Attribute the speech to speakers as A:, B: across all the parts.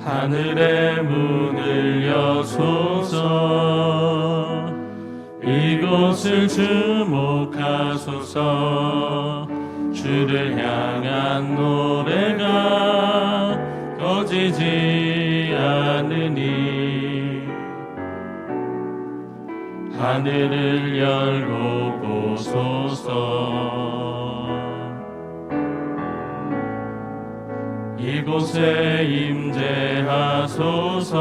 A: 하늘의 문을 여소서. 이곳을 주목하소서. 주를 향한 노래가 꺼지지 않으니 하늘을 열고 보소서. 이곳에 임재하소서.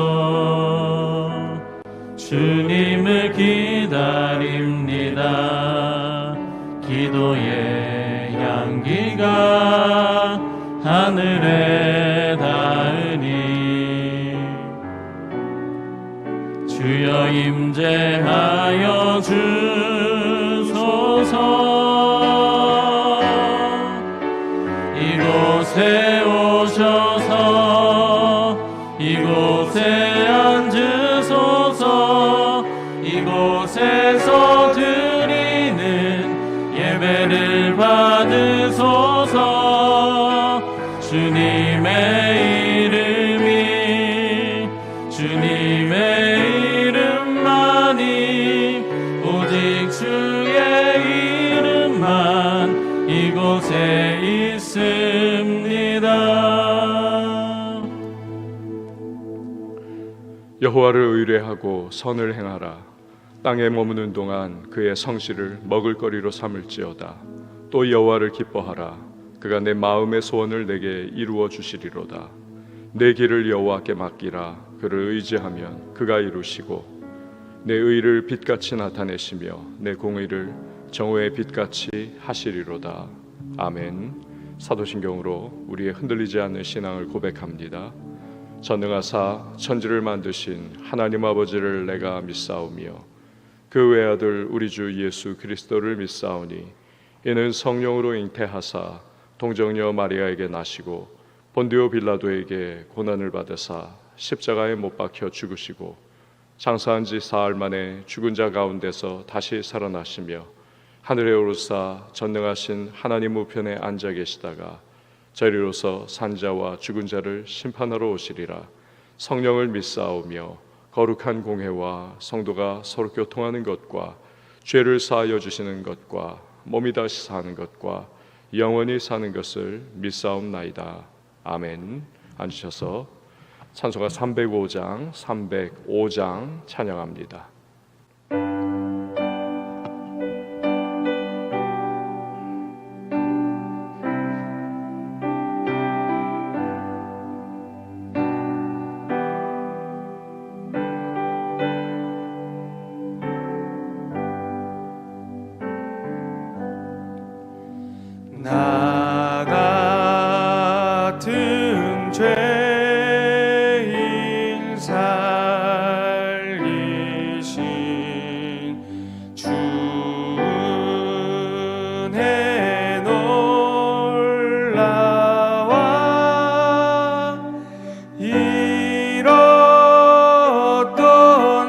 A: 주님을 기다립니다. 기도의 향기가 하늘에 닿으니 주여 임재하여 주소서. 이곳에 오셔서 이곳에 앉으소서. 이곳에서 드리는 예배를 받으소서. 주님의 이름만이 오직 주의 이름만 이곳에 있습니다.
B: 여호와를 의뢰하고 선을 행하라. 땅에 머무는 동안 그의 성실을 먹을거리로 삼을지어다. 또 여호와를 기뻐하라. 그가 내 마음의 소원을 내게 이루어 주시리로다. 내 길을 여호와께 맡기라. 그를 의지하면 그가 이루시고 내 의를 빛같이 나타내시며 내 공의를 정오의 빛같이 하시리로다. 아멘. 사도신경으로 우리의 흔들리지 않는 신앙을 고백합니다. 전능하사 천지를 만드신 하나님 아버지를 내가 믿사오며 그 외아들 우리 주 예수 그리스도를 믿사오니 이는 성령으로 잉태하사 동정녀 마리아에게 나시고 본디오 빌라도에게 고난을 받으사 십자가에 못 박혀 죽으시고 장사한 지 사흘 만에 죽은 자 가운데서 다시 살아나시며 하늘에 오르사 전능하신 하나님 우편에 앉아 계시다가 저리로서 산자와 죽은 자를 심판하러 오시리라. 성령을 믿사오며 거룩한 공회와 성도가 서로 교통하는 것과 죄를 사하여 주시는 것과 몸이 다시 사는 것과 영원히 사는 것을 믿사옵나이다. 아멘. 앉으셔서 찬송가 305장 찬양합니다.
A: 나 같은 죄인 살리신 주 은혜 놀라와 잃었던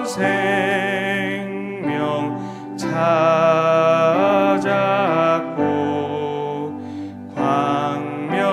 A: 생명 찾았고 광명을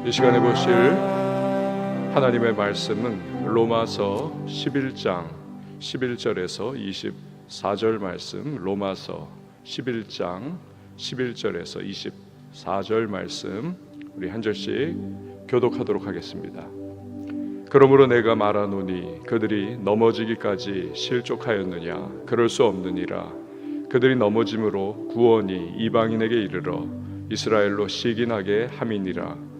B: 이 시간에 보실 하나님의 말씀은 로마서 11장 11절에서 24절 말씀, 로마서 11장 11절에서 24절 말씀, 우리 한 절씩 교독하도록 하겠습니다. 그러므로 내가 말하노니 그들이 넘어지기까지 실족하였느냐? 그럴 수 없느니라. 그들이 넘어짐으로 구원이 이방인에게 이르러 이스라엘로 시기나게 함이니라.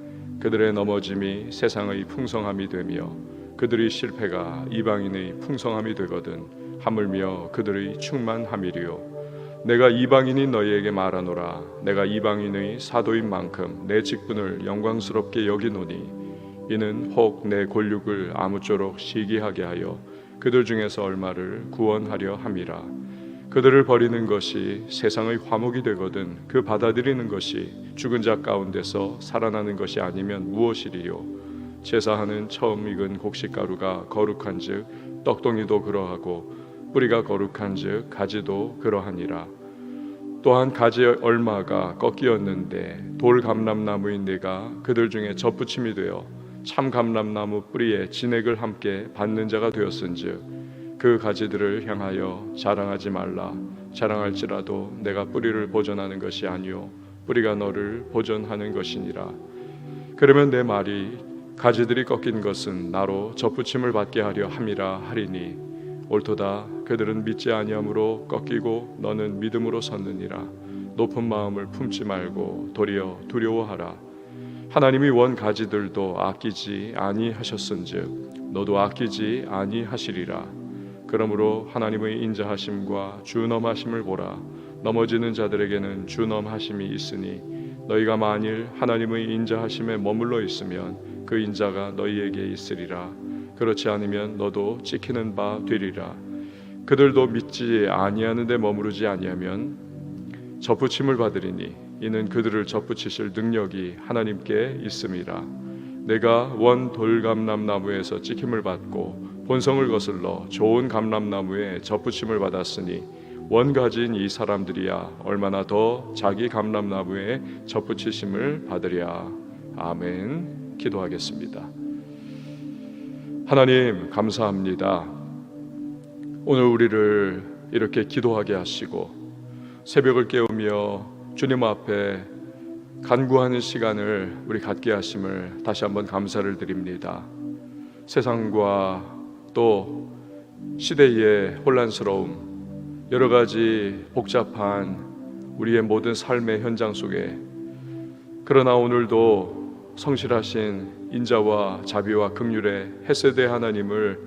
B: 그들의 넘어짐이 세상의 풍성함이 되며 그들의 실패가 이방인의 풍성함이 되거든 하물며 그들의 충만함이리요. 내가 이방인인 너희에게 말하노라. 내가 이방인의 사도인 만큼 내 직분을 영광스럽게 여기노니 이는 혹 내 권력을 아무쪼록 시기하게 하여 그들 중에서 얼마를 구원하려 함이라. 그들을 버리는 것이 세상의 화목이 되거든 그 받아들이는 것이 죽은 자 가운데서 살아나는 것이 아니면 무엇이리요. 제사하는 처음 익은 곡식가루가 거룩한즉 떡덩이도 그러하고 뿌리가 거룩한즉 가지도 그러하니라. 또한 가지 얼마가 꺾이었는데 돌 감람나무인 내가 그들 중에 젖붙임이 되어 참 감람나무 뿌리에 진액을 함께 받는 자가 되었은즉 그 가지들을 향하여 자랑하지 말라. 자랑할지라도 내가 뿌리를 보존하는 것이 아니요 뿌리가 너를 보존하는 것이니라. 그러면 내 말이 가지들이 꺾인 것은 나로 젖붙임을 받게 하려 함이라 하리니 옳도다. 그들은 믿지 아니함으로 꺾이고 너는 믿음으로 섰느니라. 높은 마음을 품지 말고 도리어 두려워하라. 하나님이 원 가지들도 아끼지 아니하셨은즉 너도 아끼지 아니하시리라. 그러므로 하나님의 인자하심과 준엄하심을 보라. 넘어지는 자들에게는 준엄하심이 있으니 너희가 만일 하나님의 인자하심에 머물러 있으면 그 인자가 너희에게 있으리라. 그렇지 않으면 너도 찍히는 바 되리라. 그들도 믿지 아니하는 데 머무르지 아니하면 젖붙임을 받으리니 이는 그들을 젖붙이실 능력이 하나님께 있음이라. 내가 원 돌감람나무에서 찍힘을 받고 본성을 거슬러 좋은 감람나무에 젖붙임을 받았으니 원가지인 이 사람들이야 얼마나 더 자기 감람나무에 젖붙이심을 받으랴. 아멘. 기도하겠습니다. 하나님 감사합니다. 오늘 우리를 이렇게 기도하게 하시고 새벽을 깨우며 주님 앞에 간구하는 시간을 우리 갖게 하심을 다시 한번 감사를 드립니다. 세상과 또 시대의 혼란스러움, 여러 가지 복잡한 우리의 모든 삶의 현장 속에 그러나 오늘도 성실하신 인자와 자비와 긍휼의 헤세드 하나님을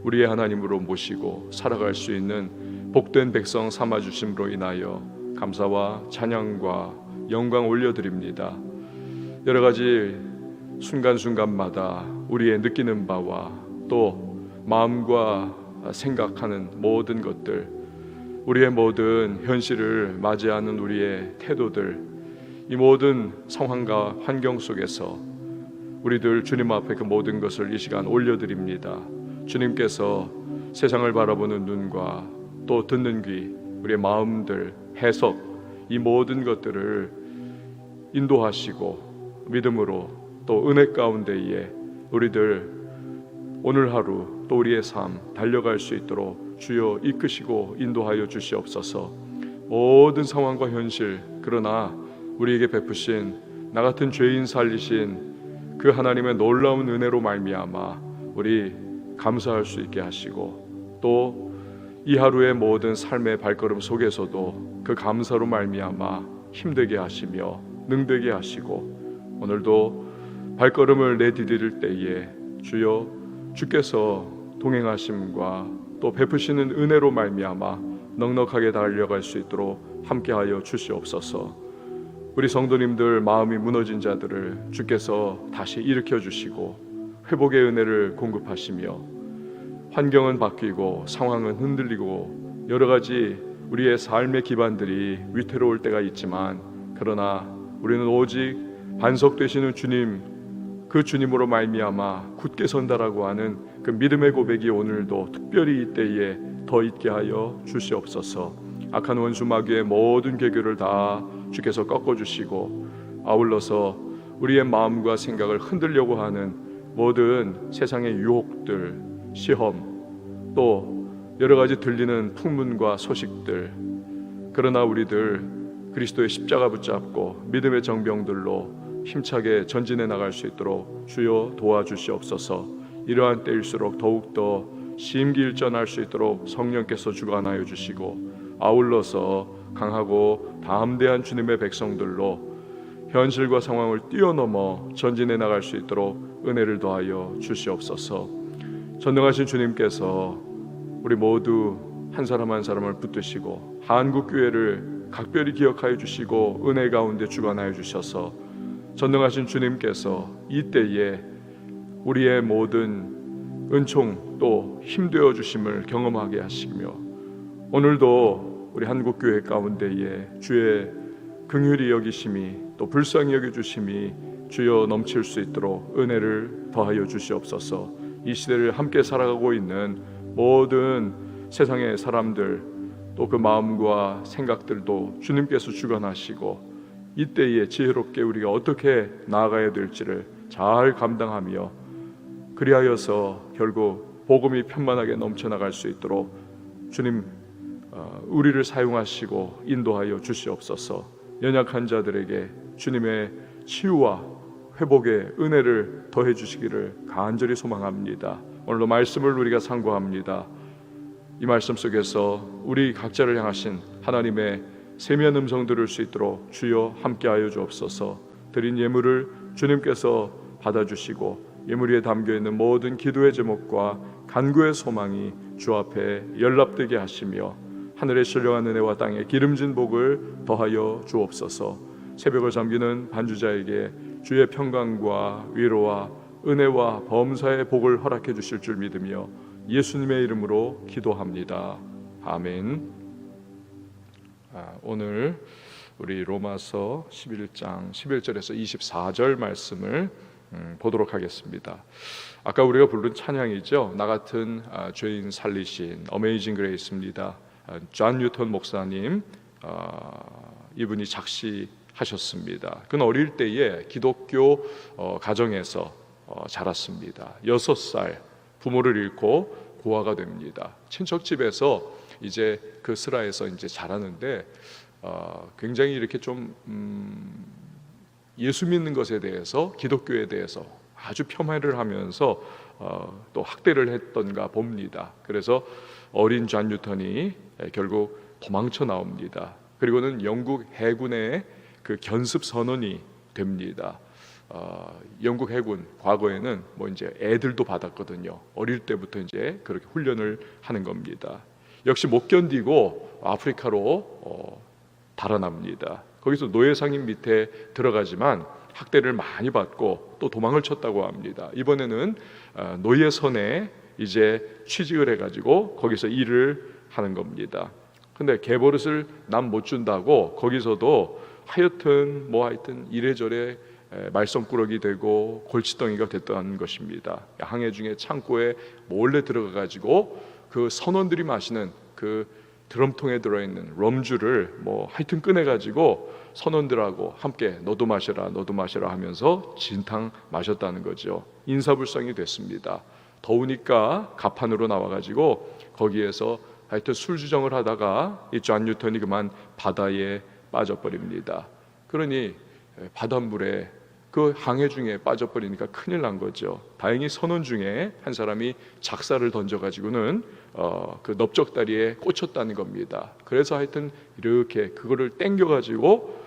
B: 우리의 하나님으로 모시고 살아갈 수 있는 복된 백성 삼아주심으로 인하여 감사와 찬양과 영광 올려드립니다. 여러 가지 순간순간마다 우리의 느끼는 바와 또 마음과 생각하는 모든 것들, 우리의 모든 현실을 맞이하는 우리의 태도들, 이 모든 상황과 환경 속에서 우리들 주님 앞에 그 모든 것을 이 시간 올려드립니다. 주님께서 세상을 바라보는 눈과 또 듣는 귀, 우리의 마음들, 해석, 이 모든 것들을 인도하시고 믿음으로 또 은혜 가운데에 우리들 오늘 하루 또 우리의 삶 달려갈 수 있도록 주여 이끄시고 인도하여 주시옵소서. 모든 상황과 현실, 그러나 우리에게 베푸신 나 같은 죄인 살리신 그 하나님의 놀라운 은혜로 말미암아 우리 감사할 수 있게 하시고 또 이 하루의 모든 삶의 발걸음 속에서도 그 감사로 말미암아 힘되게 하시며 능되게 하시고 오늘도 발걸음을 내디딜 때에 주여 주께서 동행하심과 또 베푸시는 은혜로 말미암아 넉넉하게 달려갈 수 있도록 함께하여 주시옵소서. 우리 성도님들 마음이 무너진 자들을 주께서 다시 일으켜 주시고 회복의 은혜를 공급하시며 환경은 바뀌고 상황은 흔들리고 여러 가지 우리의 삶의 기반들이 위태로울 때가 있지만 그러나 우리는 오직 반석 되시는 주님, 그 주님으로 말미암아 굳게 선다라고 하는 그 믿음의 고백이 오늘도 특별히 이때에 더 있게 하여 주시옵소서. 악한 원수 마귀의 모든 계교를 다 주께서 꺾어주시고 아울러서 우리의 마음과 생각을 흔들려고 하는 모든 세상의 유혹들, 시험, 또 여러 가지 들리는 풍문과 소식들, 그러나 우리들 그리스도의 십자가 붙잡고 믿음의 정병들로 힘차게 전진해 나갈 수 있도록 주여 도와주시옵소서. 이러한 때일수록 더욱더 심기일전할 수 있도록 성령께서 주관하여 주시고, 아울러서 강하고 담대한 주님의 백성들로 현실과 상황을 뛰어넘어 전진해 나갈 수 있도록 은혜를 더하여 주시옵소서. 전능하신 주님께서 우리 모두 한 사람 한 사람을 붙드시고 한국교회를 각별히 기억하여 주시고 은혜 가운데 주관하여 주셔서, 전능하신 주님께서 이때에 우리의 모든 은총 또 힘되어 주심을 경험하게 하시며, 오늘도 우리 한국교회 가운데에 주의 긍휼히 여기심이 또 불쌍히 여겨주심이 주여 넘칠 수 있도록 은혜를 더하여 주시옵소서. 이 시대를 함께 살아가고 있는 모든 세상의 사람들, 또 그 마음과 생각들도 주님께서 주관하시고, 이때에 지혜롭게 우리가 어떻게 나아가야 될지를 잘 감당하며, 그리하여서 결국 복음이 편만하게 넘쳐나갈 수 있도록 주님 우리를 사용하시고 인도하여 주시옵소서. 연약한 자들에게 주님의 치유와 회복의 은혜를 더해 주시기를 간절히 소망합니다. 오늘도 말씀을 우리가 상고합니다. 이 말씀 속에서 우리 각자를 향하신 하나님의 세미한 음성 들을 수 있도록 주여 함께하여 주옵소서. 드린 예물을 주님께서 받아주시고 예물 위에 담겨있는 모든 기도의 제목과 간구의 소망이 주 앞에 연락되게 하시며, 하늘의 신령한 은혜와 땅의 기름진 복을 더하여 주옵소서. 새벽을 잠기는 반주자에게 주의 평강과 위로와 은혜와 범사의 복을 허락해 주실 줄 믿으며 예수님의 이름으로 기도합니다. 아멘. 오늘 우리 로마서 11장 11절에서 24절 말씀을 보도록 하겠습니다. 아까 우리가 부른 찬양이죠. 나 같은 죄인 살리신 어메이징 그레이스입니다. 존 뉴턴 목사님, 이분이 작시하셨습니다. 그는 어릴 때에 기독교 가정에서 자랐습니다. 6살 부모를 잃고 고아가 됩니다. 친척집에서 이제 그 슬하에서 이제 자라는데 굉장히 이렇게 좀 예수 믿는 것에 대해서, 기독교에 대해서 아주 폄하를 하면서 또 학대를 했던가 봅니다. 그래서 어린 존 뉴턴이 결국 도망쳐 나옵니다. 그리고는 영국 해군의 그 견습 선원이 됩니다. 영국 해군 과거에는 뭐 이제 애들도 받았거든요. 어릴 때부터 이제 그렇게 훈련을 하는 겁니다. 역시 못 견디고 아프리카로 달아납니다. 거기서 노예 상인 밑에 들어가지만 학대를 많이 받고 또 도망을 쳤다고 합니다. 이번에는 노예선에 이제 취직을 해가지고 거기서 일을 하는 겁니다. 근데 개버릇을 남 못 준다고 거기서도 하여튼 이래저래 말썽꾸러기 되고 골칫덩이가 됐다는 것입니다. 항해 중에 창고에 몰래 들어가가지고 그 선원들이 마시는 그 드럼통에 들어있는 럼주를 하여튼 꺼내가지고 선원들하고 함께 너도 마셔라 하면서 진탕 마셨다는 거죠. 인사불성이 됐습니다. 더우니까 가판으로 나와가지고 거기에서 하여튼 술주정을 하다가 이 존 뉴턴이 그만 바다에 빠져버립니다. 그러니 바닷물에 그 항해 중에 빠져버리니까 큰일 난 거죠. 다행히 선원 중에 한 사람이 작사를 던져가지고는 그 넓적다리에 꽂혔다는 겁니다. 그래서 하여튼 이렇게 그거를 땡겨가지고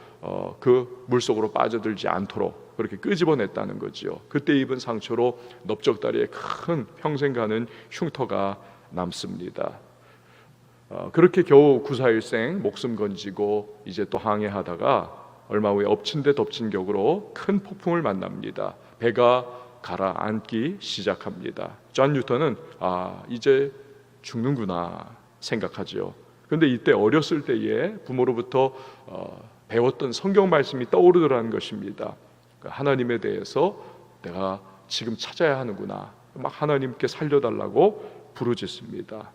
B: 그 물속으로 빠져들지 않도록 그렇게 끄집어냈다는 거죠. 그때 입은 상처로 넓적다리에 큰 평생 가는 흉터가 남습니다. 그렇게 겨우 구사일생 목숨 건지고 이제 또 항해하다가 얼마 후에 엎친 데 덮친 격으로 큰 폭풍을 만납니다. 배가 가라앉기 시작합니다. 존 뉴턴은 이제 죽는구나 생각하죠. 그런데 이때 어렸을 때에 부모로부터 배웠던 성경 말씀이 떠오르더라는 것입니다. 하나님에 대해서 내가 지금 찾아야 하는구나, 막 하나님께 살려달라고 부르짖습니다.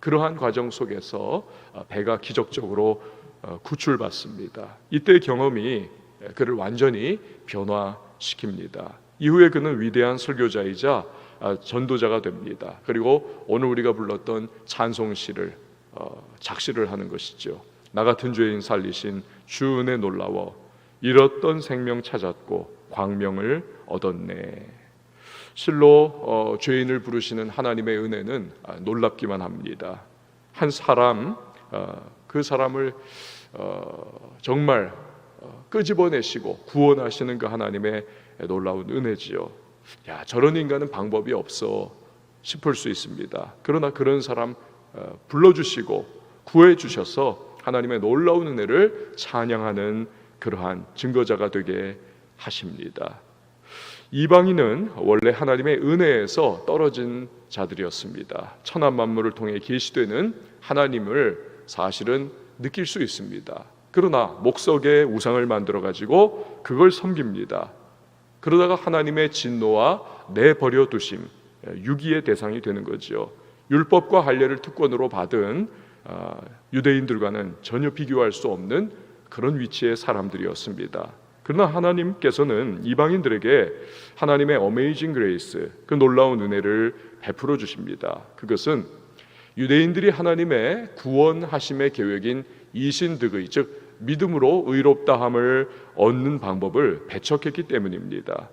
B: 그러한 과정 속에서 배가 기적적으로 구출받습니다. 이때의 경험이 그를 완전히 변화시킵니다. 이후에 그는 위대한 설교자이자 전도자가 됩니다. 그리고 오늘 우리가 불렀던 찬송시를 작시를 하는 것이죠. 나 같은 죄인 살리신 주 은혜 놀라워 잃었던 생명 찾았고 광명을 얻었네. 실로 죄인을 부르시는 하나님의 은혜는 놀랍기만 합니다. 한 사람, 그 사람을 정말 끄집어내시고 구원하시는 그 하나님의 놀라운 은혜지요. 야, 저런 인간은 방법이 없어 싶을 수 있습니다. 그러나 그런 사람 불러주시고 구해주셔서 하나님의 놀라운 은혜를 찬양하는 그러한 증거자가 되게 하십니다. 이방인은 원래 하나님의 은혜에서 떨어진 자들이었습니다. 천한 만물을 통해 계시되는 하나님을 사실은 느낄 수 있습니다. 그러나 목석에 우상을 만들어 가지고 그걸 섬깁니다. 그러다가 하나님의 진노와 내버려 두심, 유기의 대상이 되는 거죠. 율법과 할례를 특권으로 받은 유대인들과는 전혀 비교할 수 없는 그런 위치의 사람들이었습니다. 그러나 하나님께서는 이방인들에게 하나님의 어메이징 그레이스, 그 놀라운 은혜를 베풀어 주십니다. 그것은 유대인들이 하나님의 구원하심의 계획인 이신득의, 즉 믿음으로 의롭다함을 얻는 방법을 배척했기 때문입니다.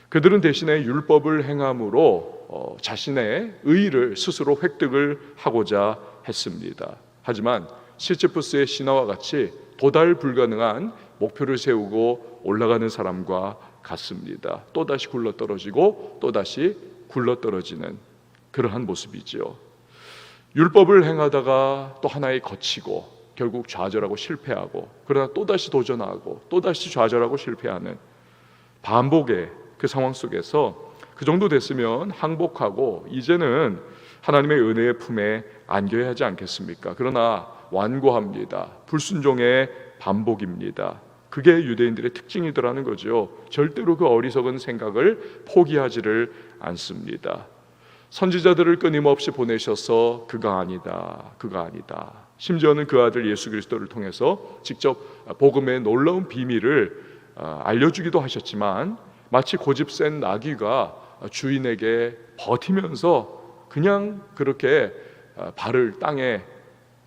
B: 그들은 대신에 율법을 행함으로 자신의 의의를 스스로 획득을 하고자 했습니다. 하지만 시syphus의 신화와 같이 도달 불가능한 목표를 세우고 올라가는 사람과 같습니다. 또다시 굴러떨어지고 또다시 굴러떨어지는 그러한 모습이지요. 율법을 행하다가 또 하나에 거치고 결국 좌절하고 실패하고, 그러나 또다시 도전하고 또다시 좌절하고 실패하는 반복의 그 상황 속에서 그 정도 됐으면 항복하고 이제는 하나님의 은혜의 품에 안겨야 하지 않겠습니까? 그러나 완고합니다. 불순종의 반복입니다. 그게 유대인들의 특징이더라는 거죠. 절대로 그 어리석은 생각을 포기하지를 않습니다. 선지자들을 끊임없이 보내셔서 그가 아니다, 그가 아니다. 심지어는 그 아들 예수 그리스도를 통해서 직접 복음의 놀라운 비밀을 알려주기도 하셨지만 마치 고집센 나귀가 주인에게 버티면서 그냥 그렇게 발을 땅에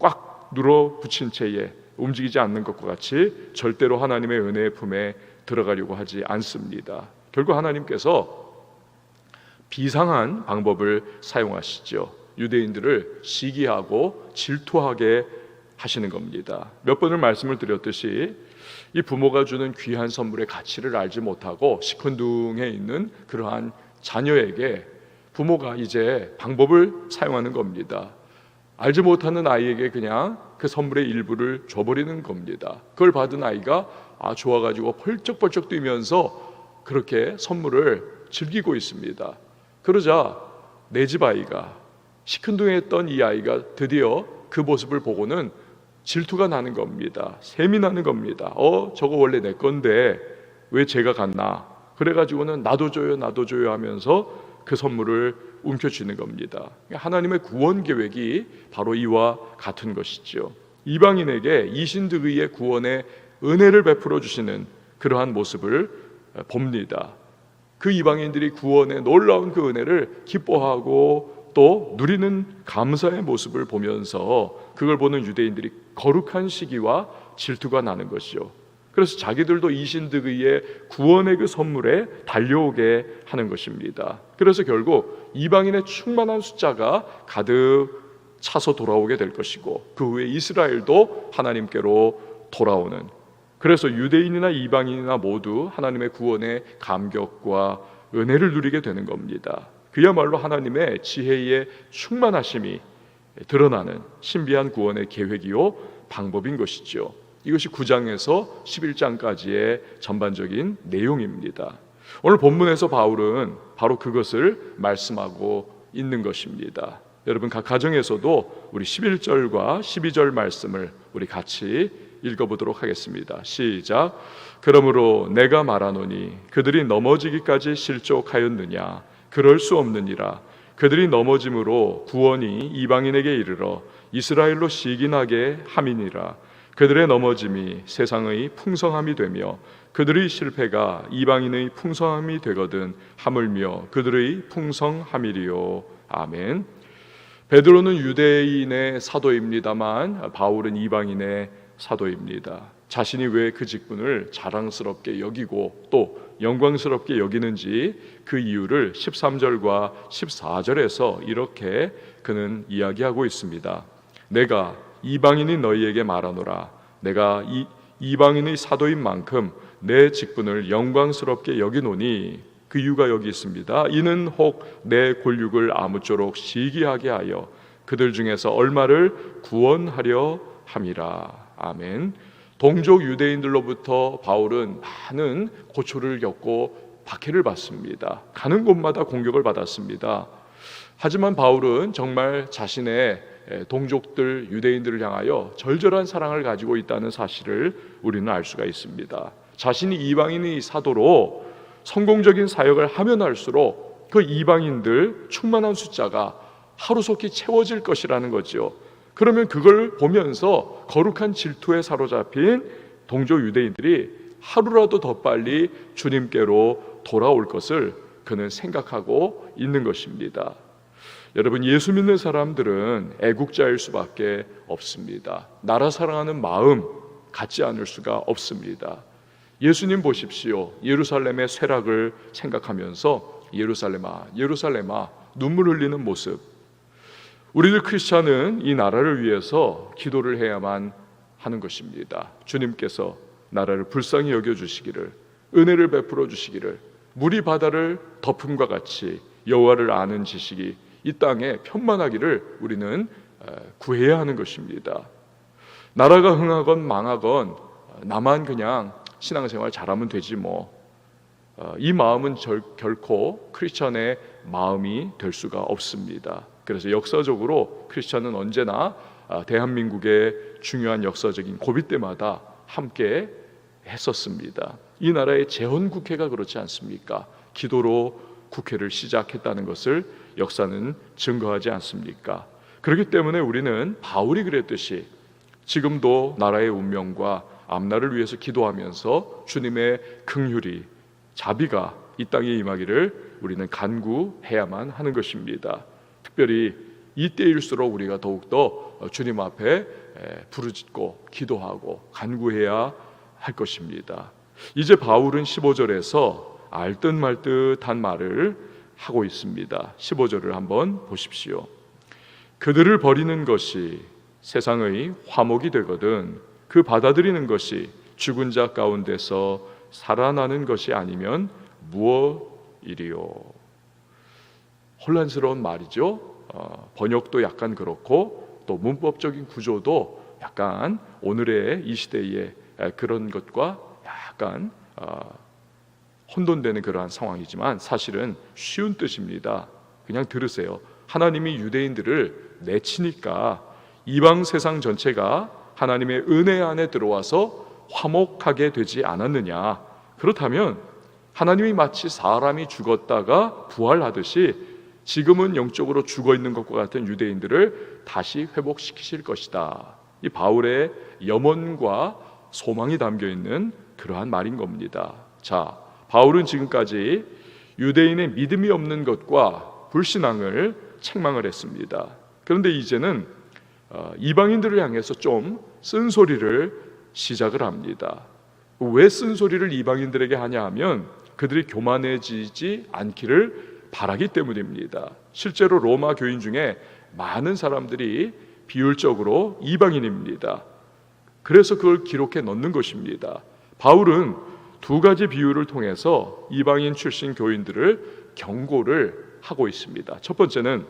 B: 꽉 눌어 붙인 채에 움직이지 않는 것과 같이 절대로 하나님의 은혜의 품에 들어가려고 하지 않습니다. 결국 하나님께서 비상한 방법을 사용하시죠. 유대인들을 시기하고 질투하게 하시는 겁니다. 몇 번을 말씀을 드렸듯이 이 부모가 주는 귀한 선물의 가치를 알지 못하고 시큰둥해 있는 그러한 자녀에게 부모가 이제 방법을 사용하는 겁니다. 알지 못하는 아이에게 그냥 그 선물의 일부를 줘버리는 겁니다. 그걸 받은 아이가 좋아가지고 펄쩍펄쩍 뛰면서 그렇게 선물을 즐기고 있습니다. 그러자 내 집 아이가, 시큰둥했던 이 아이가 드디어 그 모습을 보고는 질투가 나는 겁니다. 셈이 나는 겁니다. 저거 원래 내 건데 왜 제가 갔나? 그래가지고는 나도 줘요 하면서 그 선물을 움켜쥐는 겁니다. 하나님의 구원 계획이 바로 이와 같은 것이죠. 이방인에게 이신득의의 구원의 은혜를 베풀어 주시는 그러한 모습을 봅니다. 그 이방인들이 구원의 놀라운 그 은혜를 기뻐하고 또 누리는 감사의 모습을 보면서 그걸 보는 유대인들이 거룩한 시기와 질투가 나는 것이죠. 그래서 자기들도 이신득의의 구원의 그 선물에 달려오게 하는 것입니다. 그래서 결국 이방인의 충만한 숫자가 가득 차서 돌아오게 될 것이고 그 후에 이스라엘도 하나님께로 돌아오는, 그래서 유대인이나 이방인이나 모두 하나님의 구원의 감격과 은혜를 누리게 되는 겁니다. 그야말로 하나님의 지혜의 충만하심이 드러나는 신비한 구원의 계획이요 방법인 것이죠. 이것이 9장에서 11장까지의 전반적인 내용입니다. 오늘 본문에서 바울은 바로 그것을 말씀하고 있는 것입니다. 여러분 각 가정에서도 우리 11절과 12절 말씀을 우리 같이 읽어보도록 하겠습니다. 시작. 그러므로 내가 말하노니 그들이 넘어지기까지 실족하였느냐? 그럴 수 없느니라. 그들이 넘어짐으로 구원이 이방인에게 이르러 이스라엘로 시기나게 함이니라. 그들의 넘어짐이 세상의 풍성함이 되며 그들의 실패가 이방인의 풍성함이 되거든 하물며 그들의 풍성함이리요. 아멘. 베드로는 유대인의 사도입니다만 바울은 이방인의 사도입니다. 자신이 왜 그 직분을 자랑스럽게 여기고 또 영광스럽게 여기는지 그 이유를 13절과 14절에서 이렇게 그는 이야기하고 있습니다. 내가 이방인이 너희에게 말하노라. 내가 이방인의 사도인 만큼 내 직분을 영광스럽게 여기노니 그 이유가 여기 있습니다. 이는 혹 내 골육을 아무쪼록 시기하게 하여 그들 중에서 얼마를 구원하려 함이라. 아멘. 동족 유대인들로부터 바울은 많은 고초를 겪고 박해를 받습니다. 가는 곳마다 공격을 받았습니다. 하지만 바울은 정말 자신의 동족들 유대인들을 향하여 절절한 사랑을 가지고 있다는 사실을 우리는 알 수가 있습니다. 자신이 이방인의 사도로 성공적인 사역을 하면 할수록 그 이방인들 충만한 숫자가 하루속히 채워질 것이라는 거죠. 그러면 그걸 보면서 거룩한 질투에 사로잡힌 동족 유대인들이 하루라도 더 빨리 주님께로 돌아올 것을 그는 생각하고 있는 것입니다. 여러분, 예수 믿는 사람들은 애국자일 수밖에 없습니다. 나라 사랑하는 마음 갖지 않을 수가 없습니다. 예수님 보십시오. 예루살렘의 쇠락을 생각하면서 예루살렘아, 예루살렘아 눈물 흘리는 모습. 우리들 크리스찬은 이 나라를 위해서 기도를 해야만 하는 것입니다. 주님께서 나라를 불쌍히 여겨주시기를, 은혜를 베풀어 주시기를, 물이 바다를 덮음과 같이 여호와를 아는 지식이 이 땅에 편만하기를 우리는 구해야 하는 것입니다. 나라가 흥하건 망하건 나만 그냥 신앙생활 잘하면 되지 뭐. 이 마음은 결코 크리스찬의 마음이 될 수가 없습니다. 그래서 역사적으로 크리스찬은 언제나 대한민국의 중요한 역사적인 고비 때마다 함께 했었습니다. 이 나라의 재헌국회가 그렇지 않습니까? 기도로 국회를 시작했다는 것을 역사는 증거하지 않습니까? 그렇기 때문에 우리는 바울이 그랬듯이 지금도 나라의 운명과 앞날을 위해서 기도하면서 주님의 긍휼이, 자비가 이 땅에 임하기를 우리는 간구해야만 하는 것입니다. 특별히 이때일수록 우리가 더욱더 주님 앞에 부르짖고 기도하고 간구해야 할 것입니다. 이제 바울은 15절에서 알듯 말듯한 말을 하고 있습니다. 15절을 한번 보십시오. 그들을 버리는 것이 세상의 화목이 되거든 그 받아들이는 것이 죽은 자 가운데서 살아나는 것이 아니면 무엇이리요. 혼란스러운 말이죠. 번역도 약간 그렇고 또 문법적인 구조도 약간 오늘의 이 시대의 그런 것과 약간 혼돈되는 그러한 상황이지만 사실은 쉬운 뜻입니다. 그냥 들으세요. 하나님이 유대인들을 내치니까 이방 세상 전체가 하나님의 은혜 안에 들어와서 화목하게 되지 않았느냐. 그렇다면 하나님이 마치 사람이 죽었다가 부활하듯이 지금은 영적으로 죽어있는 것과 같은 유대인들을 다시 회복시키실 것이다. 이 바울의 염원과 소망이 담겨있는 그러한 말인 겁니다. 자, 바울은 지금까지 유대인의 믿음이 없는 것과 불신앙을 책망을 했습니다. 그런데 이제는 이방인들을 향해서 좀 쓴소리를 시작을 합니다. 왜 쓴소리를 이방인들에게 하냐 하면 그들이 교만해지지 않기를 바라기 때문입니다. 실제로 로마 교인 중에 많은 사람들이 비율적으로 이방인입니다. 그래서 그걸 기록해 넣는 것입니다. 바울은 두 가지 비유를 통해서 이방인 출신 교인들을 경고를 하고 있습니다. 첫 번째는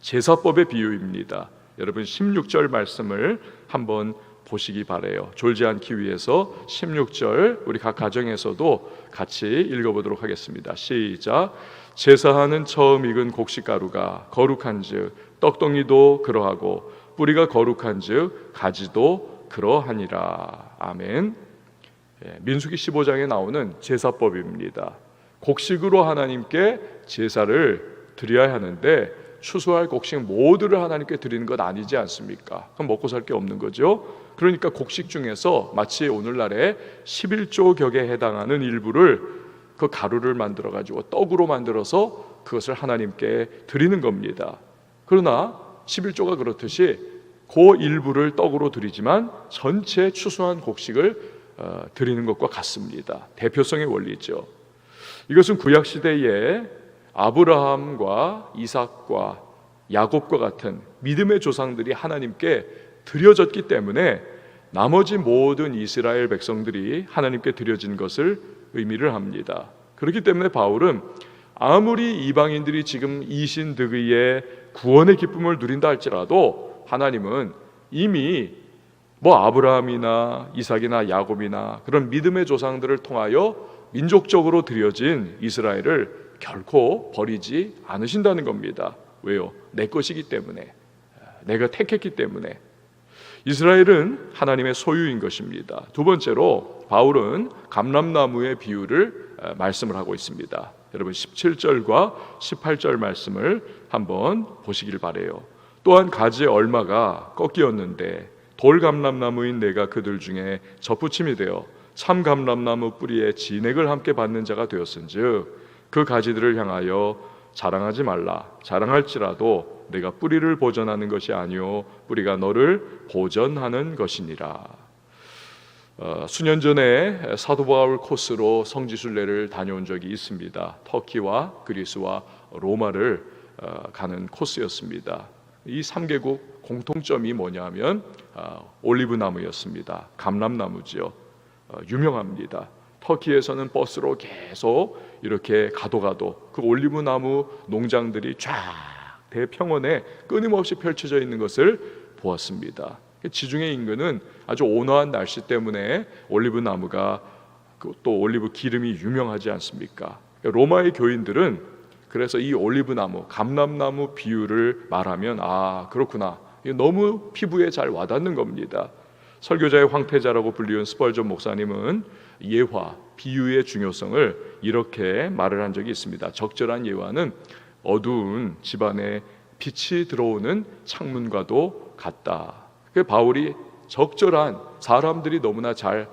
B: 제사법의 비유입니다. 여러분 16절 말씀을 한번 보시기 바라요. 졸지 않기 위해서 16절 우리 각 가정에서도 같이 읽어보도록 하겠습니다. 시작. 제사하는 처음 익은 곡식가루가 거룩한즉 떡덩이도 그러하고 뿌리가 거룩한즉 가지도 그러하니라. 아멘. 민수기 15장에 나오는 제사법입니다. 곡식으로 하나님께 제사를 드려야 하는데 추수할 곡식 모두를 하나님께 드리는 것 아니지 않습니까? 그럼 먹고 살 게 없는 거죠. 그러니까 곡식 중에서 마치 오늘날의 11조 격에 해당하는 일부를 그 가루를 만들어 가지고 떡으로 만들어서 그것을 하나님께 드리는 겁니다. 그러나 11조가 그렇듯이 그 일부를 떡으로 드리지만 전체 추수한 곡식을 드리는 것과 같습니다. 대표성의 원리죠. 이것은 구약 시대에 아브라함과 이삭과 야곱과 같은 믿음의 조상들이 하나님께 드려졌기 때문에 나머지 모든 이스라엘 백성들이 하나님께 드려진 것을 의미를 합니다. 그렇기 때문에 바울은 아무리 이방인들이 지금 이신득의의 구원의 기쁨을 누린다 할지라도 하나님은 이미 아브라함이나 이삭이나 야곱이나 그런 믿음의 조상들을 통하여 민족적으로 드려진 이스라엘을 결코 버리지 않으신다는 겁니다. 왜요? 내 것이기 때문에, 내가 택했기 때문에. 이스라엘은 하나님의 소유인 것입니다. 두 번째로 바울은 감람나무의 비유를 말씀을 하고 있습니다. 여러분 17절과 18절 말씀을 한번 보시길 바라요. 또한 가지의 얼마가 꺾이었는데 돌감람나무인 내가 그들 중에 접붙임이 되어 참 감람나무 뿌리에 진액을 함께 받는 자가 되었은즉 그 가지들을 향하여 자랑하지 말라. 자랑할지라도 내가 뿌리를 보전하는 것이 아니요 뿌리가 너를 보전하는 것이니라. 수년 전에 사도 바울 코스로 성지순례를 다녀온 적이 있습니다. 터키와 그리스와 로마를 가는 코스였습니다. 이 3개국 공통점이 뭐냐면 올리브 나무였습니다. 감람나무지요. 유명합니다. 터키에서는 버스로 계속 이렇게 가도 그 올리브 나무 농장들이 쫙 대평원에 끊임없이 펼쳐져 있는 것을 보았습니다. 지중해 인근은 아주 온화한 날씨 때문에 올리브 나무가 또 올리브 기름이 유명하지 않습니까? 로마의 교인들은 그래서 이 올리브 나무, 감람나무 비유를 말하면 그렇구나. 너무 피부에 잘 와닿는 겁니다. 설교자의 황태자라고 불리운 스펄전 목사님은 예화, 비유의 중요성을 이렇게 말을 한 적이 있습니다. 적절한 예화는 어두운 집안에 빛이 들어오는 창문과도 같다. 바울이 적절한 사람들이 너무나 잘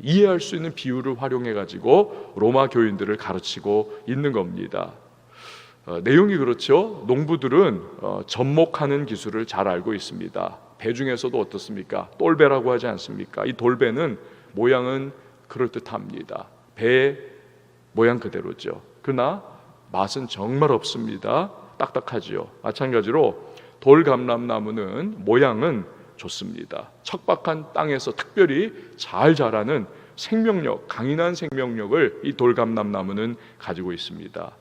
B: 이해할 수 있는 비유를 활용해 가지고 로마 교인들을 가르치고 있는 겁니다. 내용이 그렇죠. 농부들은 접목하는 기술을 잘 알고 있습니다. 배 중에서도 어떻습니까? 똘배라고 하지 않습니까? 이 돌배는 모양은 그럴듯합니다. 배 모양 그대로죠. 그러나 맛은 정말 없습니다. 딱딱하지요. 마찬가지로 돌감람나무는 모양은 좋습니다. 척박한 땅에서 특별히 잘 자라는 생명력, 강인한 생명력을 이 돌감람나무는 가지고 있습니다.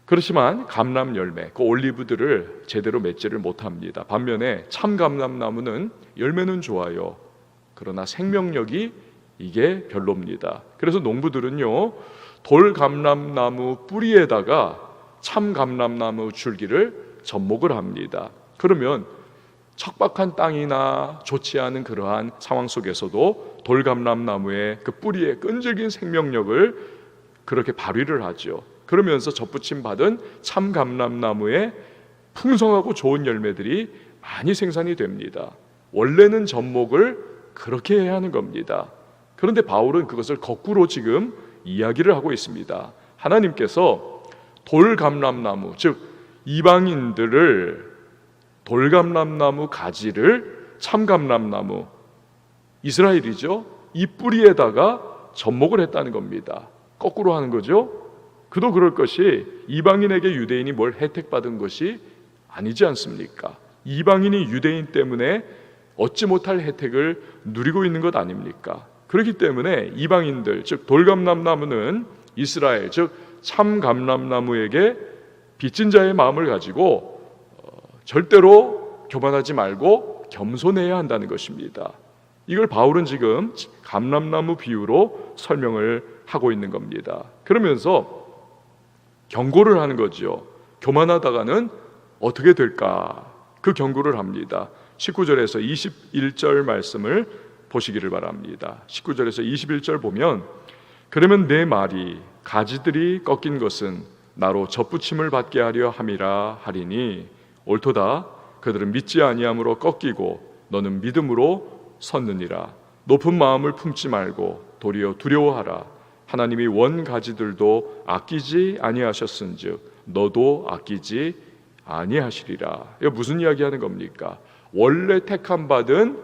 B: 그렇지만 감람 열매, 그 올리브들을 제대로 맺지를 못합니다. 반면에 참 감람나무는 열매는 좋아요. 그러나 생명력이 이게 별로입니다. 그래서 농부들은요, 돌감람나무 뿌리에다가 참 감람나무 줄기를 접목을 합니다. 그러면 척박한 땅이나 좋지 않은 그러한 상황 속에서도 돌감람나무의 그 뿌리의 끈질긴 생명력을 그렇게 발휘를 하죠. 그러면서 접붙임 받은 참 감람나무의 풍성하고 좋은 열매들이 많이 생산이 됩니다. 원래는 접목을 그렇게 해야 하는 겁니다. 그런데 바울은 그것을 거꾸로 지금 이야기를 하고 있습니다. 하나님께서 돌감람나무, 즉 이방인들을 돌감람나무 가지를 참감람나무, 이스라엘이죠, 이 뿌리에다가 접목을 했다는 겁니다. 거꾸로 하는 거죠. 그도 그럴 것이 이방인에게 유대인이 뭘 혜택받은 것이 아니지 않습니까? 이방인이 유대인 때문에 얻지 못할 혜택을 누리고 있는 것 아닙니까? 그렇기 때문에 이방인들, 즉 돌감람나무는 이스라엘, 즉 참감람나무에게 빚진 자의 마음을 가지고 절대로 교만하지 말고 겸손해야 한다는 것입니다. 이걸 바울은 지금 감람나무 비유로 설명을 하고 있는 겁니다. 그러면서 경고를 하는 거죠. 교만하다가는 어떻게 될까? 그 경고를 합니다. 19절에서 21절 말씀을 보시기를 바랍니다. 19절에서 21절 보면, 그러면 내 말이 가지들이 꺾인 것은 나로 접붙임을 받게 하려 함이라 하리니 옳도다. 그들은 믿지 아니함으로 꺾이고 너는 믿음으로 섰느니라. 높은 마음을 품지 말고 도리어 두려워하라. 하나님이 원 가지들도 아끼지 아니하셨은즉 너도 아끼지 아니하시리라. 이거 무슨 이야기하는 겁니까? 원래 택함 받은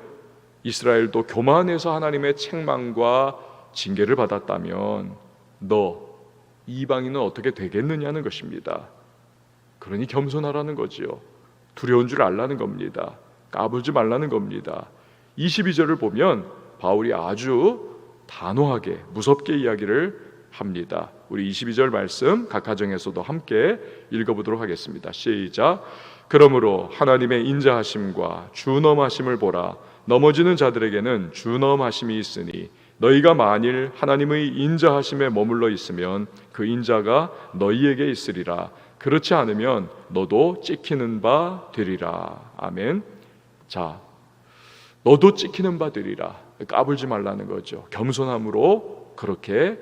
B: 이스라엘도 교만해서 하나님의 책망과 징계를 받았다면 너 이방인은 어떻게 되겠느냐는 것입니다. 그러니 겸손하라는 거지요. 두려운 줄 알라는 겁니다. 까불지 말라는 겁니다. 22절을 보면 바울이 아주 단호하게 무섭게 이야기를 합니다. 우리 22절 말씀 각 가정에서도 함께 읽어보도록 하겠습니다. 시작. 그러므로 하나님의 인자하심과 준엄하심을 보라. 넘어지는 자들에게는 준엄하심이 있으니 너희가 만일 하나님의 인자하심에 머물러 있으면 그 인자가 너희에게 있으리라. 그렇지 않으면 너도 찍히는 바 되리라. 아멘. 자, 너도 찍히는 바 되리라. 까불지 말라는 거죠. 겸손함으로 그렇게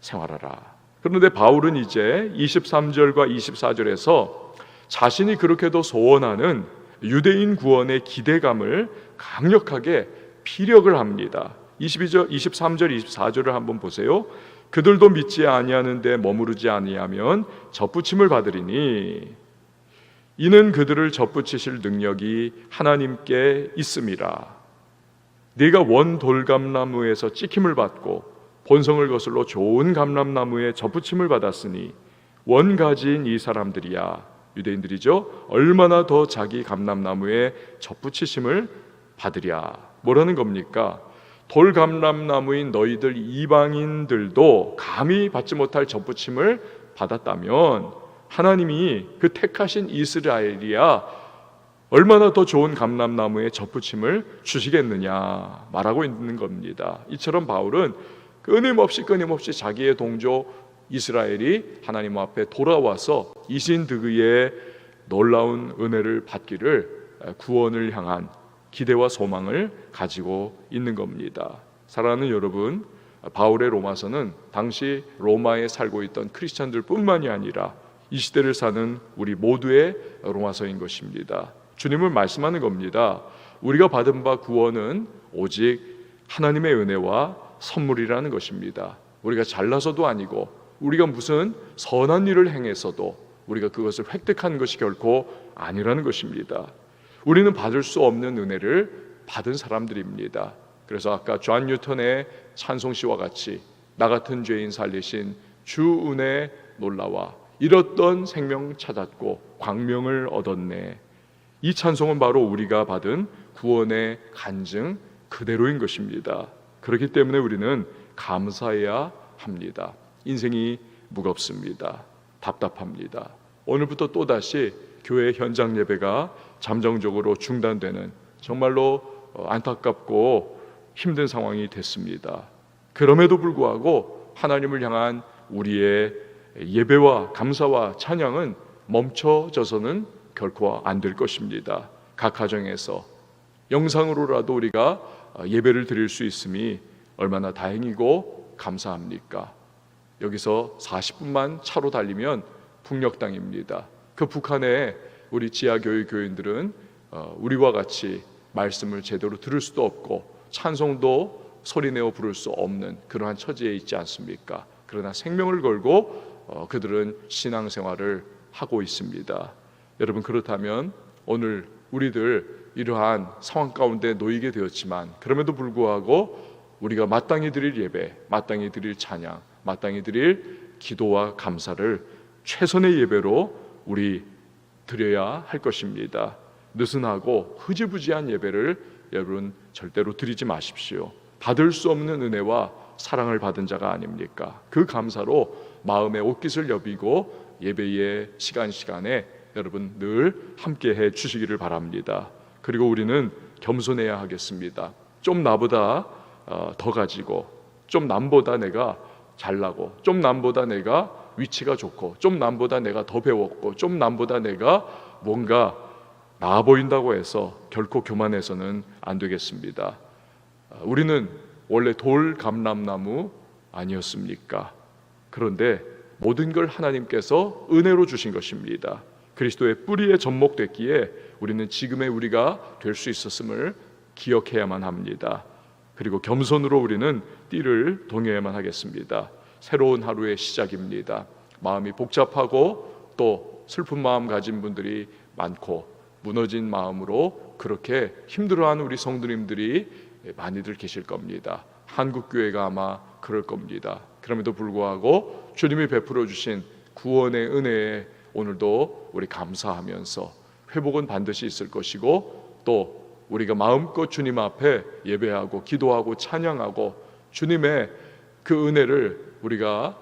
B: 생활하라. 그런데 바울은 이제 23절과 24절에서 자신이 그렇게도 소원하는 유대인 구원의 기대감을 강력하게 피력을 합니다. 22절, 23절, 24절을 한번 보세요. 그들도 믿지 아니하는데 머무르지 아니하면 접붙임을 받으리니 이는 그들을 접붙이실 능력이 하나님께 있음이라. 네가 원 돌감나무에서 찍힘을 받고 본성을 거슬러 좋은 감람나무에 접붙임을 받았으니 원 가지인 이 사람들이야, 유대인들이죠, 얼마나 더 자기 감람나무에 접붙이심을 받으랴. 뭐라는 겁니까? 돌감람나무인 너희들 이방인들도 감히 받지 못할 접붙임을 받았다면 하나님이 그 택하신 이스라엘이야 얼마나 더 좋은 감람나무에 접붙임을 주시겠느냐 말하고 있는 겁니다. 이처럼 바울은 끊임없이 자기의 동조 이스라엘이 하나님 앞에 돌아와서 이신득의의 놀라운 은혜를 받기를 구원을 향한 기대와 소망을 가지고 있는 겁니다. 사랑하는 여러분, 바울의 로마서는 당시 로마에 살고 있던 크리스찬들 뿐만이 아니라 이 시대를 사는 우리 모두의 로마서인 것입니다. 주님은 말씀하는 겁니다. 우리가 받은 바 구원은 오직 하나님의 은혜와 선물이라는 것입니다. 우리가 잘나서도 아니고 우리가 무슨 선한 일을 행해서도 우리가 그것을 획득한 것이 결코 아니라는 것입니다. 우리는 받을 수 없는 은혜를 받은 사람들입니다. 그래서 아까 존 뉴턴의 찬송시와 같이 나 같은 죄인 살리신 주 은혜 놀라와 잃었던 생명 찾았고 광명을 얻었네. 이 찬송은 바로 우리가 받은 구원의 간증 그대로인 것입니다. 그렇기 때문에 우리는 감사해야 합니다. 인생이 무겁습니다. 답답합니다. 오늘부터 또다시 교회 현장 예배가 잠정적으로 중단되는 정말로 안타깝고 힘든 상황이 됐습니다. 그럼에도 불구하고 하나님을 향한 우리의 예배와 감사와 찬양은 멈춰져서는 결코 안 될 것입니다. 각 가정에서 영상으로라도 우리가 예배를 드릴 수 있음이 얼마나 다행이고 감사합니까? 여기서 40분만 차로 달리면 북녘 땅입니다. 그 북한에 우리 지하교회 교인들은 우리와 같이 말씀을 제대로 들을 수도 없고 찬송도 소리내어 부를 수 없는 그러한 처지에 있지 않습니까? 그러나 생명을 걸고 그들은 신앙생활을 하고 있습니다. 여러분, 그렇다면 오늘 우리들 이러한 상황 가운데 놓이게 되었지만 그럼에도 불구하고 우리가 마땅히 드릴 예배, 마땅히 드릴 찬양, 마땅히 드릴 기도와 감사를 최선의 예배로 우리 드려야 할 것입니다. 느슨하고 흐지부지한 예배를 여러분 절대로 드리지 마십시오. 받을 수 없는 은혜와 사랑을 받은 자가 아닙니까? 그 감사로 마음의 옷깃을 여비고 예배의 시간에 여러분 늘 함께 해 주시기를 바랍니다. 그리고 우리는 겸손해야 하겠습니다. 좀 나보다 더 가지고, 좀 남보다 내가 잘나고, 좀 남보다 내가 위치가 좋고, 좀 남보다 내가 더 배웠고, 좀 남보다 내가 뭔가 나아 보인다고 해서 결코 교만해서는 안 되겠습니다. 우리는 원래 돌 감람나무 아니었습니까? 그런데 모든 걸 하나님께서 은혜로 주신 것입니다. 그리스도의 뿌리에 접목됐기에 우리는 지금의 우리가 될 수 있었음을 기억해야만 합니다. 그리고 겸손으로 우리는 띠를 동여야만 하겠습니다. 새로운 하루의 시작입니다. 마음이 복잡하고 또 슬픈 마음 가진 분들이 많고 무너진 마음으로 그렇게 힘들어하는 우리 성도님들이 많이들 계실 겁니다. 한국교회가 아마 그럴 겁니다. 그럼에도 불구하고 주님이 베풀어 주신 구원의 은혜에 오늘도 우리 감사하면서 회복은 반드시 있을 것이고 또 우리가 마음껏 주님 앞에 예배하고 기도하고 찬양하고 주님의 그 은혜를 우리가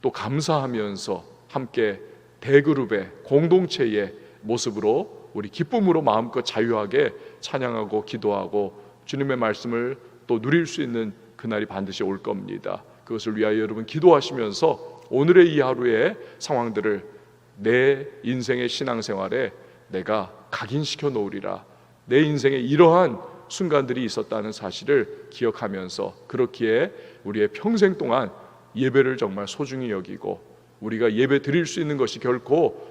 B: 또 감사하면서 함께 대그룹의 공동체의 모습으로 우리 기쁨으로 마음껏 자유하게 찬양하고 기도하고 주님의 말씀을 또 누릴 수 있는 그날이 반드시 올 겁니다. 그것을 위하여 여러분 기도하시면서 오늘의 이 하루의 상황들을 내 인생의 신앙생활에 내가 각인시켜 놓으리라. 내 인생에 이러한 순간들이 있었다는 사실을 기억하면서 그렇기에 우리의 평생 동안 예배를 정말 소중히 여기고 우리가 예배 드릴 수 있는 것이 결코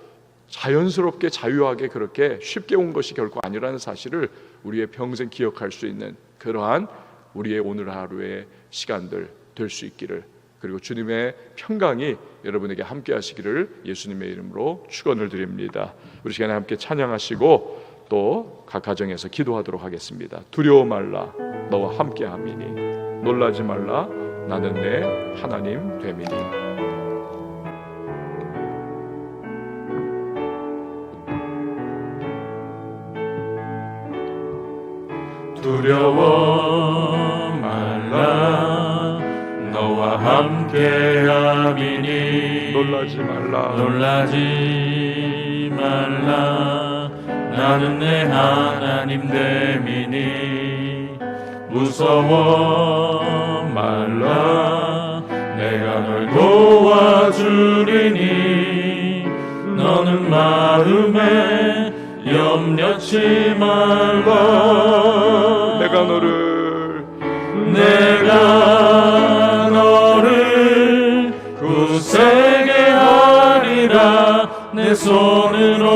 B: 자연스럽게 자유하게 그렇게 쉽게 온 것이 결코 아니라는 사실을 우리의 평생 기억할 수 있는 그러한 우리의 오늘 하루의 시간들 될 수 있기를, 그리고 주님의 평강이 여러분에게 함께 하시기를 예수님의 이름으로 축원을 드립니다. 우리 시간에 함께 찬양하시고 또 각 가정에서 기도하도록 하겠습니다. 두려워 말라 너와 함께 함이니 놀라지 말라 나는 내 하나님 됨이니.
A: 두려워 말라 너와 함께함이니
B: 놀라지 말라
A: 놀라지 말라 나는 내 하나님 됨이니 무서워 말라 내가 널 도와주리니 너는 마음에 염려치 말라
B: 내가 너를
A: 굳세게 하리라 내 손으로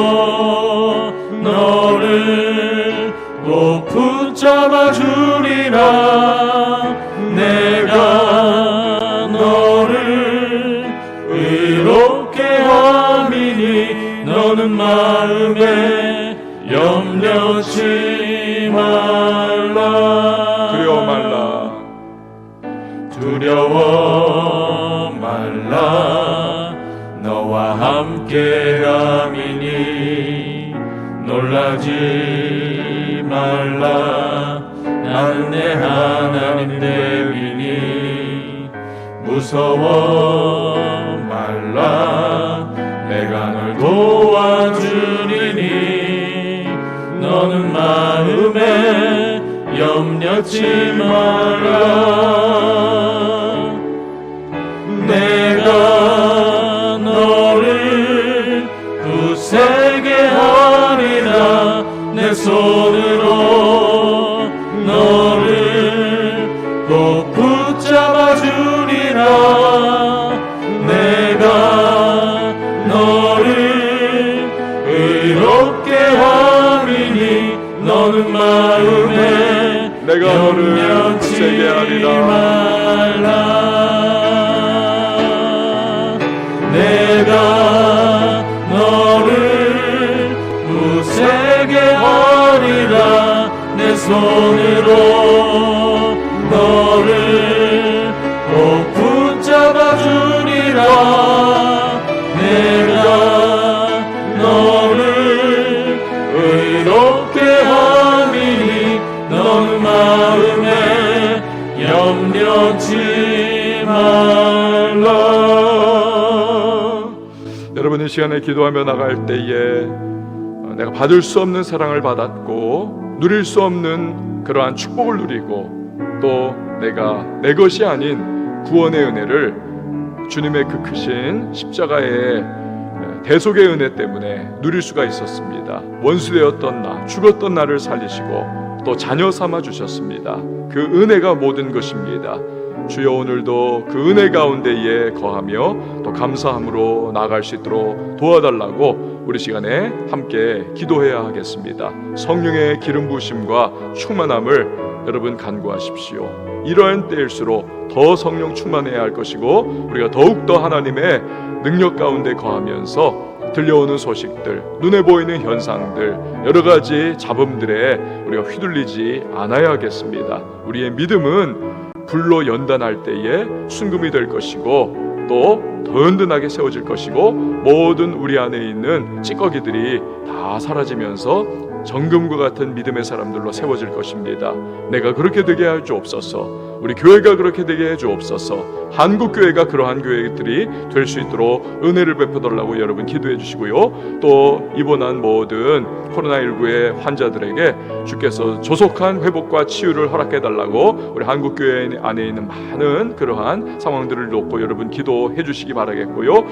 A: 너를 꼭 붙잡아 주리라 내가 너를 의롭게 함이니 너는 마음에 염려치 말라 두려워 말라 너와 함께함이니 놀라지 말라 나는 내 하나님 됨이니 무서워 말라 내가 널 도와주리니 너는 마음에 염려치 말라 내가 너를 굳세게 하리라 내 손으로 너를 꼭 붙잡아 주리라 내가 너를 의롭게 함이니 너는 마음에
B: 내가 너를 굳세게 하리라
A: 내가 너를 굳세게 하리라 내 손으로 너를 꼭 붙잡아 주리라 내가 너를 의롭게 함이니 너는 마음에 염려치 말라.
B: 여러분 이 시간에 기도하며 나갈 때에 내가 받을 수 없는 사랑을 받았고 누릴 수 없는 그러한 축복을 누리고 또 내가 내 것이 아닌 구원의 은혜를 주님의 그 크신 십자가의 대속의 은혜 때문에 누릴 수가 있었습니다. 원수되었던 나, 죽었던 나를 살리시고 또 자녀 삼아 주셨습니다. 그 은혜가 모든 것입니다. 주여 오늘도 그 은혜 가운데에 거하며 또 감사함으로 나아갈 수 있도록 도와달라고 우리 시간에 함께 기도해야 하겠습니다. 성령의 기름 부으심과 충만함을 여러분 간구하십시오. 이러한 때일수록 더 성령 충만해야 할 것이고 우리가 더욱더 하나님의 능력 가운데 거하면서 들려오는 소식들, 눈에 보이는 현상들, 여러 가지 잡음들에 우리가 휘둘리지 않아야겠습니다. 우리의 믿음은 불로 연단할 때에 순금이 될 것이고 또 더 든든하게 세워질 것이고 모든 우리 안에 있는 찌꺼기들이 다 사라지면서 정금과 같은 믿음의 사람들로 세워질 것입니다. 내가 그렇게 되게 해 주옵소서. 우리 교회가 그렇게 되게 해 주옵소서. 한국교회가 그러한 교회들이 될 수 있도록 은혜를 베풀어달라고 여러분 기도해 주시고요. 또 입원한 모든 코로나19의 환자들에게 주께서 조속한 회복과 치유를 허락해 달라고 우리 한국교회 안에 있는 많은 그러한 상황들을 놓고 여러분 기도해 주시기 바라겠고요.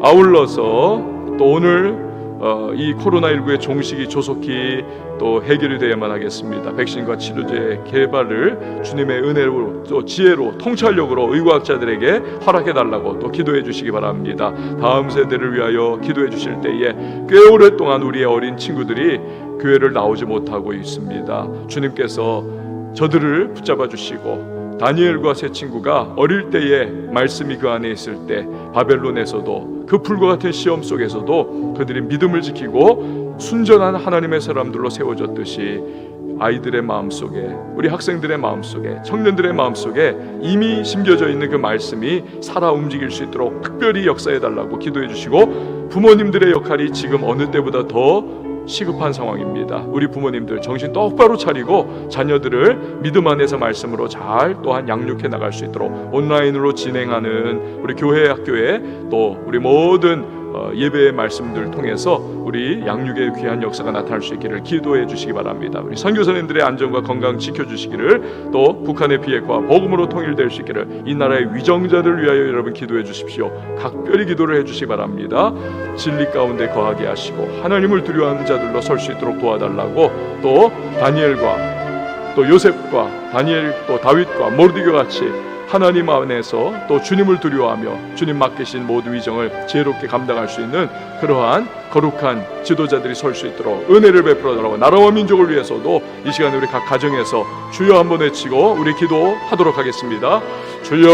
B: 아울러서 또 오늘 이 코로나19의 종식이 조속히 또 해결이 되어야만 하겠습니다. 백신과 치료제 개발을 주님의 은혜로 또 지혜로 통찰력으로 의과학자들에게 허락해 달라고 또 기도해 주시기 바랍니다. 다음 세대를 위하여 기도해 주실 때에 꽤 오랫동안 우리의 어린 친구들이 교회를 나오지 못하고 있습니다. 주님께서 저들을 붙잡아 주시고 다니엘과 세 친구가 어릴 때에 말씀이 그 안에 있을 때 바벨론에서도 그 불과 같은 시험 속에서도 그들이 믿음을 지키고 순전한 하나님의 사람들로 세워졌듯이 아이들의 마음속에, 우리 학생들의 마음속에, 청년들의 마음속에 이미 심겨져 있는 그 말씀이 살아 움직일 수 있도록 특별히 역사해달라고 기도해 주시고 부모님들의 역할이 지금 어느 때보다 더 시급한 상황입니다. 우리 부모님들 정신 똑바로 차리고 자녀들을 믿음 안에서 말씀으로 잘 또한 양육해 나갈 수 있도록 온라인으로 진행하는 우리 교회 학교에 또 우리 모든 예배의 말씀들을 통해서 우리 양육의 귀한 역사가 나타날 수 있기를 기도해 주시기 바랍니다. 우리 선교사님들의 안전과 건강 지켜주시기를 또 북한의 비핵화 복음으로 통일될 수 있기를 이 나라의 위정자들을 위하여 여러분 기도해 주십시오. 각별히 기도를 해 주시기 바랍니다. 진리 가운데 거하게 하시고 하나님을 두려워하는 자들로 설 수 있도록 도와달라고 또 다니엘과 또 요셉과 다니엘 또 다윗과 모르드게 같이 하나님 안에서 또 주님을 두려워하며 주님 맡기신 모든 위정을 지혜롭게 감당할 수 있는 그러한 거룩한 지도자들이 설 수 있도록 은혜를 베풀어 달라고 나라와 민족을 위해서도 이 시간에 우리 각 가정에서 주여 한번 외치고 우리 기도하도록 하겠습니다. 주여